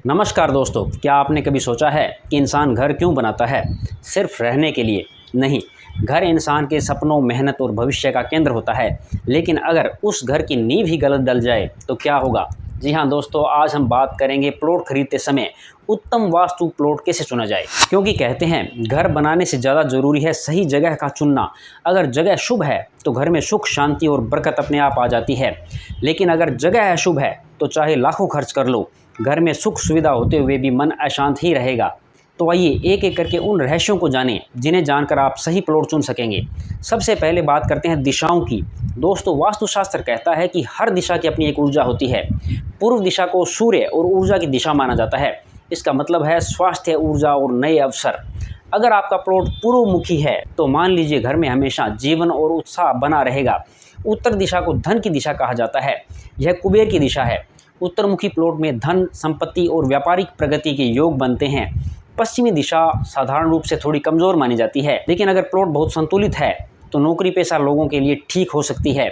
नमस्कार दोस्तों, क्या आपने कभी सोचा है कि इंसान घर क्यों बनाता है? सिर्फ रहने के लिए नहीं। घर इंसान के सपनों, मेहनत और भविष्य का केंद्र होता है। लेकिन अगर उस घर की नींव ही गलत डल जाए तो क्या होगा? जी हाँ दोस्तों, आज हम बात करेंगे प्लॉट खरीदते समय उत्तम वास्तु प्लॉट कैसे चुना जाए। क्योंकि कहते हैं घर बनाने से ज़्यादा ज़रूरी है सही जगह का चुनना। अगर जगह शुभ है तो घर में सुख, शांति और बरकत अपने आप आ जाती है। लेकिन अगर जगह अशुभ है तो चाहे लाखों खर्च कर लो, घर में सुख सुविधा होते हुए भी मन अशांत ही रहेगा। तो आइए एक एक करके उन रहस्यों को जानें जिन्हें जानकर आप सही प्लॉट चुन सकेंगे। सबसे पहले बात करते हैं दिशाओं की। दोस्तों, वास्तुशास्त्र कहता है कि हर दिशा की अपनी एक ऊर्जा होती है। पूर्व दिशा को सूर्य और ऊर्जा की दिशा माना जाता है। इसका मतलब है स्वास्थ्य, ऊर्जा और नए अवसर। अगर आपका प्लॉट पूर्वमुखी है तो मान लीजिए घर में हमेशा जीवन और उत्साह बना रहेगा। उत्तर दिशा को धन की दिशा कहा जाता है। यह कुबेर की दिशा है। उत्तरमुखी प्लॉट में धन, संपत्ति और व्यापारिक प्रगति के योग बनते हैं। पश्चिमी दिशा साधारण रूप से थोड़ी कमज़ोर मानी जाती है, लेकिन अगर प्लॉट बहुत संतुलित है तो नौकरी पेशा लोगों के लिए ठीक हो सकती है।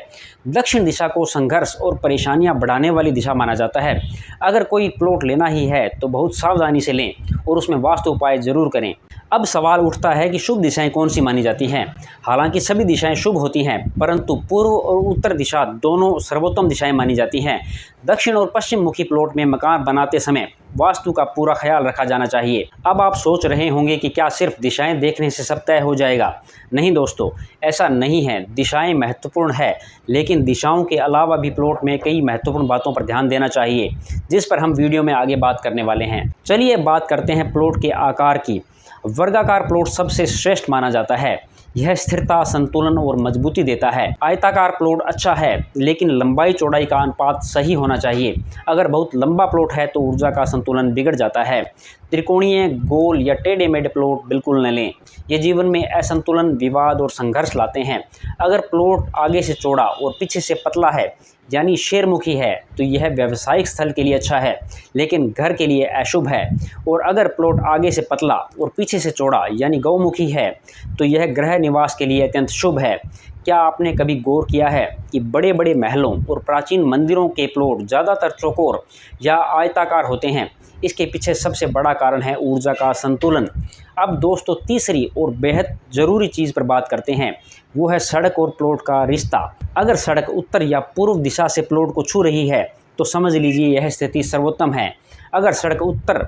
दक्षिण दिशा को संघर्ष और परेशानियां बढ़ाने वाली दिशा माना जाता है। अगर कोई प्लॉट लेना ही है तो बहुत सावधानी से लें और उसमें वास्तु उपाय जरूर करें। अब सवाल उठता है कि शुभ दिशाएं कौन सी मानी जाती हैं। हालांकि सभी दिशाएं शुभ होती हैं, परंतु पूर्व और उत्तर दिशा दोनों सर्वोत्तम दिशाएं मानी जाती हैं। दक्षिण और पश्चिम मुखी प्लॉट में मकान बनाते समय वास्तु का पूरा ख्याल रखा जाना चाहिए। अब आप सोच रहे होंगे कि क्या सिर्फ दिशाएं देखने से सब तय हो जाएगा? नहीं दोस्तों, ऐसा नहीं है। दिशाएं महत्वपूर्ण है, लेकिन दिशाओं के अलावा भी प्लॉट में कई महत्वपूर्ण बातों पर ध्यान देना चाहिए, जिस पर हम वीडियो में आगे बात करने वाले हैं। चलिए बात करते हैं प्लॉट के आकार की। वर्गाकार प्लॉट सबसे श्रेष्ठ माना जाता है। यह स्थिरता, संतुलन और मजबूती देता है। आयताकार प्लॉट अच्छा है, लेकिन लंबाई चौड़ाई का अनुपात सही होना चाहिए। अगर बहुत लंबा प्लॉट है तो ऊर्जा का संतुलन बिगड़ जाता है। त्रिकोणीय, गोल या टेढ़े मेढ़े प्लॉट बिल्कुल न लें। ये जीवन में असंतुलन, विवाद और संघर्ष लाते हैं। अगर प्लॉट आगे से चौड़ा और पीछे से पतला है, यानी शेरमुखी है, तो यह व्यवसायिक स्थल के लिए अच्छा है, लेकिन घर के लिए अशुभ है। और अगर प्लॉट आगे से पतला और पीछे से चौड़ा यानी गौमुखी है, तो यह गृह निवास के लिए अत्यंत शुभ है। क्या आपने कभी गौर किया है कि बड़े बड़े महलों और प्राचीन मंदिरों के प्लॉट ज़्यादातर चौकोर या आयताकार होते हैं? इसके पीछे सबसे बड़ा कारण है ऊर्जा का संतुलन। अब दोस्तों, तीसरी और बेहद ज़रूरी चीज़ पर बात करते हैं, वो है सड़क और प्लॉट का रिश्ता। अगर सड़क उत्तर या पूर्व दिशा से प्लॉट को छू रही है तो समझ लीजिए यह स्थिति सर्वोत्तम है। अगर सड़क उत्तर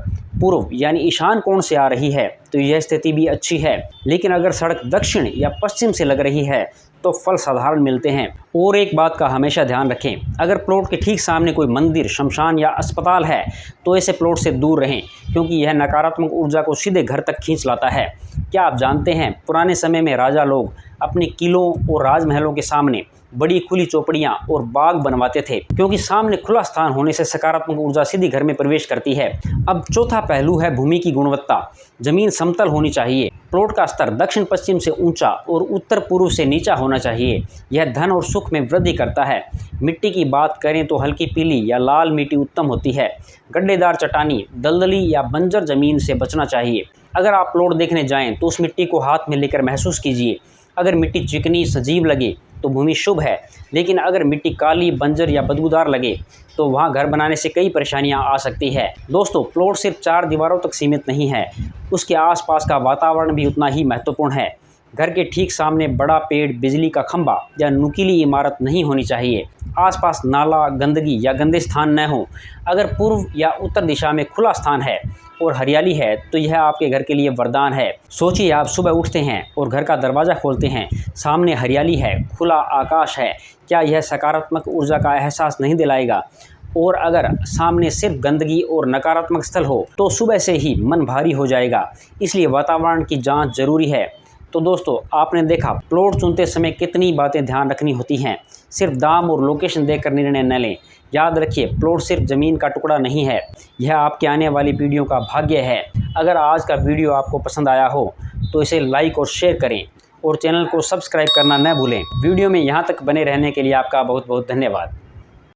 पूर्व यानी ईशान कोण से आ रही है तो यह स्थिति भी अच्छी है, लेकिन अगर सड़क दक्षिण या पश्चिम से लग रही है तो फल साधारण मिलते हैं। और एक बात का हमेशा ध्यान रखें, अगर प्लॉट के ठीक सामने कोई मंदिर, शमशान या अस्पताल है तो ऐसे प्लॉट से दूर रहें, क्योंकि यह नकारात्मक ऊर्जा को सीधे घर तक खींच लाता है। क्या आप जानते हैं, पुराने समय में राजा लोग अपने किलों और राजमहलों के सामने बड़ी खुली चौपड़ियां और बाग बनवाते थे, क्योंकि सामने खुला स्थान होने से सकारात्मक ऊर्जा सीधी घर में प्रवेश करती है। अब चौथा पहलू है भूमि की गुणवत्ता। जमीन समतल होनी चाहिए। प्लॉट का स्तर दक्षिण पश्चिम से ऊंचा और उत्तर पूर्व से नीचा होना चाहिए। यह धन और सुख में वृद्धि करता है। मिट्टी की बात करें तो हल्की पीली या लाल मिट्टी उत्तम होती है। गड्ढेदार चट्टानी, दलदली या बंजर जमीन से बचना चाहिए। अगर आप प्लॉट देखने जाएं तो उस मिट्टी को हाथ में लेकर महसूस कीजिए। अगर मिट्टी चिकनी, सजीव लगे तो भूमि शुभ है, लेकिन अगर मिट्टी काली, बंजर या बदबूदार लगे तो वहाँ घर बनाने से कई परेशानियाँ आ सकती है। दोस्तों, प्लॉट सिर्फ 4 दीवारों तक सीमित नहीं है, उसके आसपास का वातावरण भी उतना ही महत्वपूर्ण है। घर के ठीक सामने बड़ा पेड़, बिजली का खंभा या नुकीली इमारत नहीं होनी चाहिए। आसपास नाला, गंदगी या गंदे स्थान न हो। अगर पूर्व या उत्तर दिशा में खुला स्थान है और हरियाली है तो यह आपके घर के लिए वरदान है। सोचिए, आप सुबह उठते हैं और घर का दरवाज़ा खोलते हैं, सामने हरियाली है, खुला आकाश है, क्या यह सकारात्मक ऊर्जा का एहसास नहीं दिलाएगा? और अगर सामने सिर्फ गंदगी और नकारात्मक स्थल हो तो सुबह से ही मन भारी हो जाएगा। इसलिए वातावरण की जांच जरूरी है। तो दोस्तों, आपने देखा प्लॉट चुनते समय कितनी बातें ध्यान रखनी होती हैं। सिर्फ दाम और लोकेशन देखकर निर्णय न लें। याद रखिए, प्लॉट सिर्फ ज़मीन का टुकड़ा नहीं है, यह आपके आने वाली पीढ़ियों का भाग्य है। अगर आज का वीडियो आपको पसंद आया हो तो इसे लाइक और शेयर करें और चैनल को सब्सक्राइब करना न भूलें। वीडियो में यहाँ तक बने रहने के लिए आपका बहुत बहुत धन्यवाद।